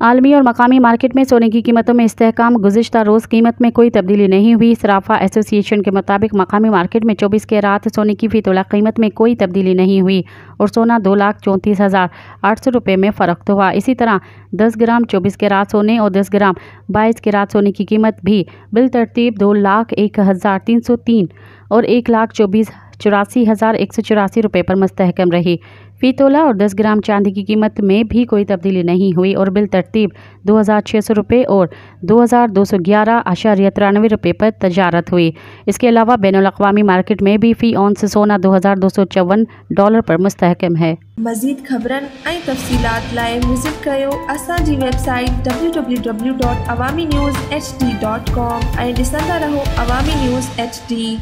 आलमी और मकामी मार्केट में सोने की कीमतों में इस्तेहकाम। गुज़िश्ता रोज़ कीमत में कोई तब्दीली नहीं हुई। सराफा एसोसिएशन के मुताबिक मकामी मार्केट में 24 कैरात सोने की फ़ी तोला कीमत में कोई तब्दीली नहीं हुई और सोना 2,34,800 रुपये में फ़र्क हुआ। इसी तरह 10 ग्राम 24 कैरात सोने और 10 ग्राम 22 कैरात सोने की कीमत भी बिलतरतीब 2,01,303 और 1,24,84,184 रुपये पर मुस्तहकम रही। फ़ी तोला और 10 ग्राम चांदी की कीमत में भी कोई तब्दीली नहीं हुई और बिलतरतीब 2,600 रुपये और 2,211.93 रुपये पर तजारत हुई। इसके अलावा बैनुल अक़वामी मार्केट में भी फ़ी औंस सोना $2,254 पर मुस्तहकम है। मज़ीद ख़बरन ऐं तफ़सीलात लाइ विज़िट कयो असांजी वेबसाइट www.awamiNewsHD.com ऐं ॾिसंदा रहो अवामी न्यूज़ HD।